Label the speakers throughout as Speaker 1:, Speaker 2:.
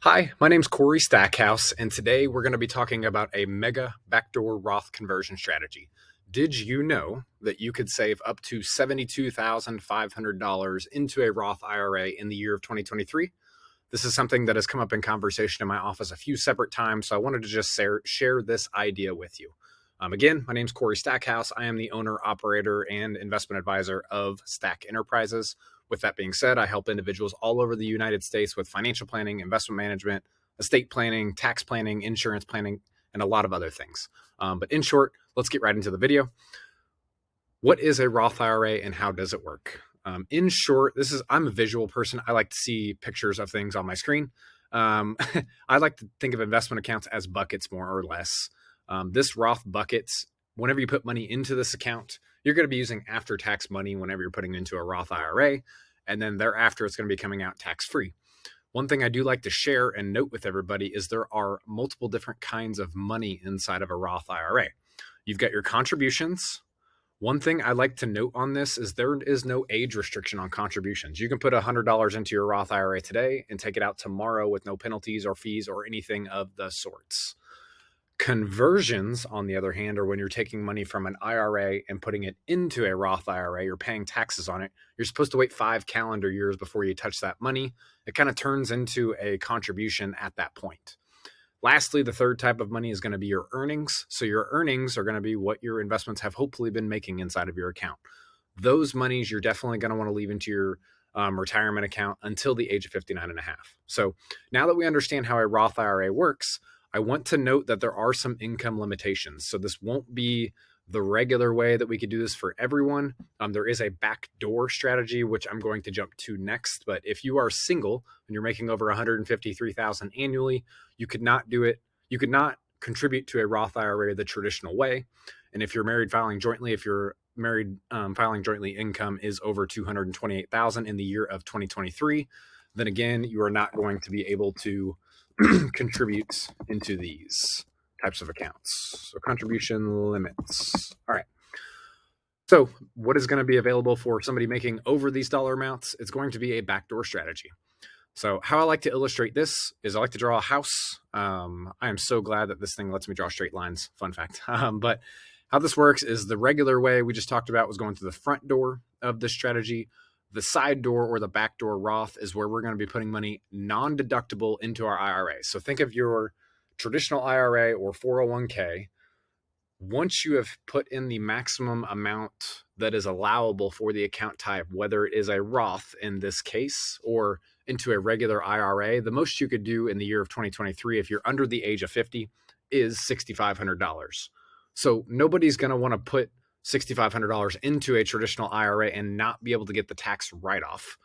Speaker 1: Hi, my name's Corey Stackhouse, and today we're going to be talking about a mega backdoor Roth conversion strategy. Did you know that you could save up to $72,500 into a Roth IRA in the year of 2023? This is something that has come up in conversation in my office a few separate times, so I wanted to just share this idea with you. Again, my name's Corey Stackhouse. I am the owner, operator, and investment advisor of Stack Enterprises. With that being said, I help individuals all over the United States with financial planning, investment management, estate planning, tax planning, insurance planning, and a lot of other things. But in short, let's get right into the video. What is a Roth IRA and how does it work? In short, I'm a visual person. I like to see pictures of things on my screen. I like to think of investment accounts as buckets, more or less. This Roth buckets, whenever you put money into this account, you're going to be using after-tax money whenever you're putting into a Roth IRA, and then thereafter it's going to be coming out tax-free. One thing I do like to share and note with everybody is there are multiple different kinds of money inside of a Roth IRA. You've got your contributions. One thing I like to note on this is there is no age restriction on contributions. You can put $100 into your Roth IRA today and take it out tomorrow with no penalties or fees or anything of the sorts. Conversions, on the other hand, are when you're taking money from an IRA and putting it into a Roth IRA. You're paying taxes on it. You're supposed to wait 5 calendar years before you touch that money. It kind of turns into a contribution at that point. Lastly, the third type of money is going to be your earnings. So your earnings are going to be what your investments have hopefully been making inside of your account. Those monies you're definitely going to want to leave into your retirement account until the age of 59 and a half. So now that we understand how a Roth IRA works, I want to note that there are some income limitations. So this won't be the regular way that we could do this for everyone. There is a backdoor strategy, which I'm going to jump to next. But if you are single and you're making over $153,000 annually, you could not do it. You could not contribute to a Roth IRA the traditional way. And if you're married filing jointly, if you're married filing jointly, income is over $228,000 in the year of 2023, then again, you are not going to be able to contribute into these types of accounts. So contribution limits. All right. So what is going to be available for somebody making over these dollar amounts? It's going to be a backdoor strategy. So how I like to illustrate this is I like to draw a house. I am so glad that this thing lets me draw straight lines. Fun fact. But how this works is the regular way we just talked about was going to the front door of this strategy. The side door or the backdoor Roth is where we're going to be putting money non-deductible into our IRA. So think of your traditional IRA or 401k. Once you have put in the maximum amount that is allowable for the account type, whether it is a Roth in this case or into a regular IRA, the most you could do in the year of 2023, if you're under the age of 50, is $6,500. So nobody's going to want to put $6,500 into a traditional IRA and not be able to get the tax write-off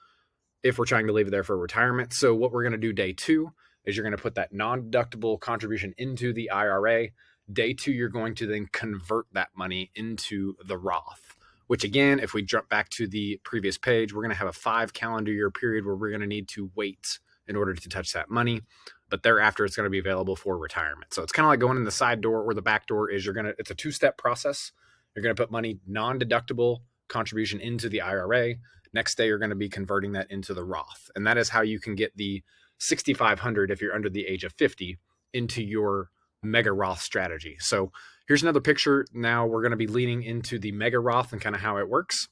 Speaker 1: if we're trying to leave it there for retirement. So what we're going to do day 2 is you're going to put that non-deductible contribution into the IRA. Day 2, you're going to then convert that money into the Roth, which again, if we jump back to the previous page, we're going to have a 5 calendar year period where we're going to need to wait in order to touch that money. But thereafter, it's going to be available for retirement. So it's kind of like going in the side door or the back door. It's a 2-step process. You're going to put money non-deductible contribution into the IRA. Next day, you're going to be converting that into the Roth. And that is how you can get the $6,500 if you're under the age of 50 into your mega Roth strategy. So here's another picture. Now we're going to be leaning into the mega Roth and kind of how it works.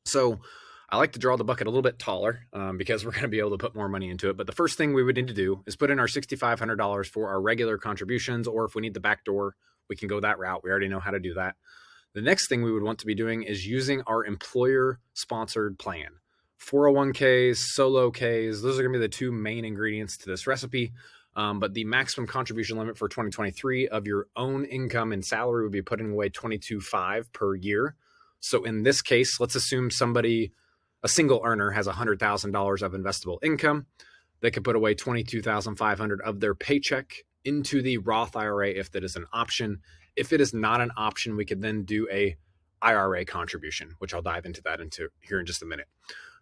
Speaker 1: So I like to draw the bucket a little bit taller because we're going to be able to put more money into it. But the first thing we would need to do is put in our $6,500 for our regular contributions, or if we need the back door, we can go that route. We already know how to do that. The next thing we would want to be doing is using our employer-sponsored plan. 401ks, solo Ks, those are going to be the 2 main ingredients to this recipe. But the maximum contribution limit for 2023 of your own income and salary would be putting away $22,500 per year. So in this case, let's assume a single earner has $100,000 of investable income. They could put away $22,500 of their paycheck into the Roth IRA if that is an option. If it is not an option, we could then do a IRA contribution, which I'll dive into here in just a minute.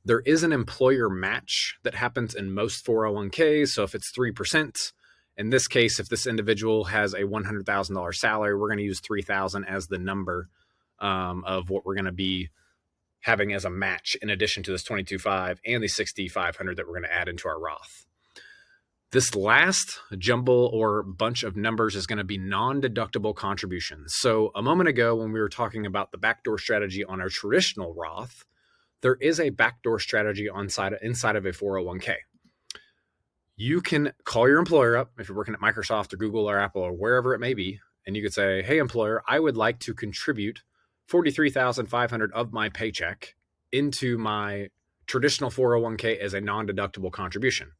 Speaker 1: There is an employer match that happens in most 401ks. So if it's 3%, in this case, if this individual has a $100,000 salary, we're going to use $3,000 as the number of what we're going to be having as a match in addition to this $22,500 and the $6,500 that we're going to add into our Roth. This last jumble or bunch of numbers is going to be non-deductible contributions. So a moment ago, when we were talking about the backdoor strategy on our traditional Roth, there is a backdoor strategy inside of a 401k. You can call your employer up if you're working at Microsoft or Google or Apple or wherever it may be, and you could say, hey, employer, I would like to contribute $43,500 of my paycheck into my traditional 401k as a non-deductible contribution.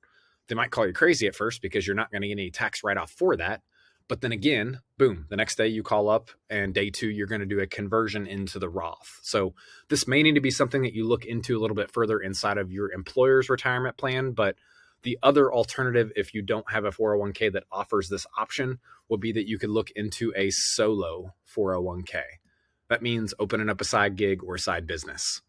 Speaker 1: They might call you crazy at first because you're not going to get any tax write-off for that. But then again, boom, the next day you call up and day two, you're going to do a conversion into the Roth. So this may need to be something that you look into a little bit further inside of your employer's retirement plan. But the other alternative, if you don't have a 401k that offers this option, would be that you could look into a solo 401k. That means opening up a side gig or a side business.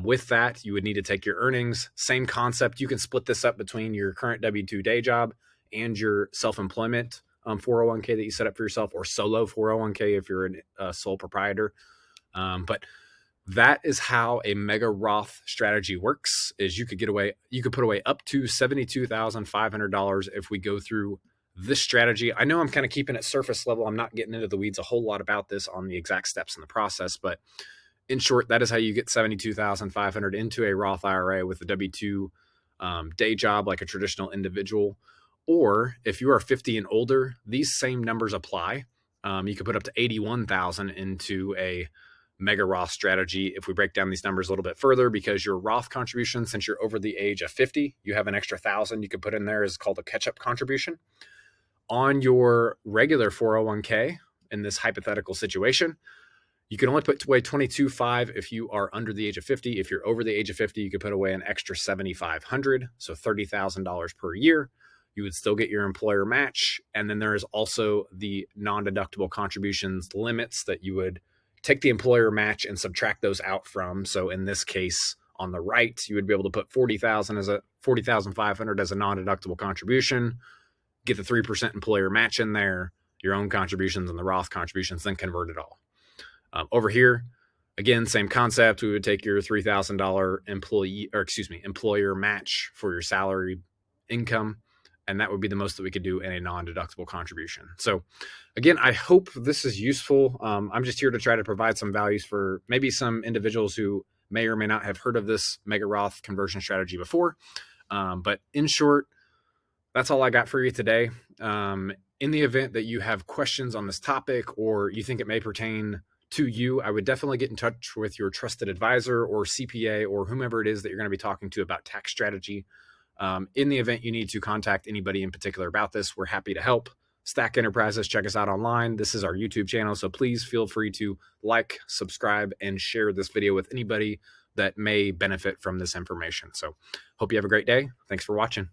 Speaker 1: With that, you would need to take your earnings. Same concept. You can split this up between your current W-2 day job and your self-employment 401k that you set up for yourself, or solo 401k if you're a sole proprietor. But that is how a mega Roth strategy works. Is you could put away up to $72,500 if we go through this strategy. I know I'm kind of keeping it surface level. I'm not getting into the weeds a whole lot about this on the exact steps in the process, but in short, that is how you get $72,500 into a Roth IRA with a W-2 day job like a traditional individual. Or if you are 50 and older, these same numbers apply. You could put up to $81,000 into a mega Roth strategy if we break down these numbers a little bit further, because your Roth contribution, since you're over the age of 50, you have an extra $1,000 you could put in there, is called a catch-up contribution. On your regular 401k, in this hypothetical situation, you can only put away $22,500 if you are under the age of 50. If you're over the age of 50, you could put away an extra $7,500, so $30,000 per year. You would still get your employer match. And then there is also the non-deductible contributions limits that you would take the employer match and subtract those out from. So in this case, on the right, you would be able to put $40,500 as a non-deductible contribution, get the 3% employer match in there, your own contributions and the Roth contributions, then convert it all. Over here, again, same concept. We would take your $3,000 employer match for your salary income, and that would be the most that we could do in a non-deductible contribution. So again, I hope this is useful. I'm just here to try to provide some values for maybe some individuals who may or may not have heard of this mega Roth conversion strategy before. But in short, that's all I got for you today. In the event that you have questions on this topic or you think it may pertain to you, I would definitely get in touch with your trusted advisor or CPA or whomever it is that you're going to be talking to about tax strategy. In the event you need to contact anybody in particular about this, we're happy to help. Stack Enterprises, check us out online. This is our YouTube channel, so please feel free to like, subscribe, and share this video with anybody that may benefit from this information. So hope you have a great day. Thanks for watching.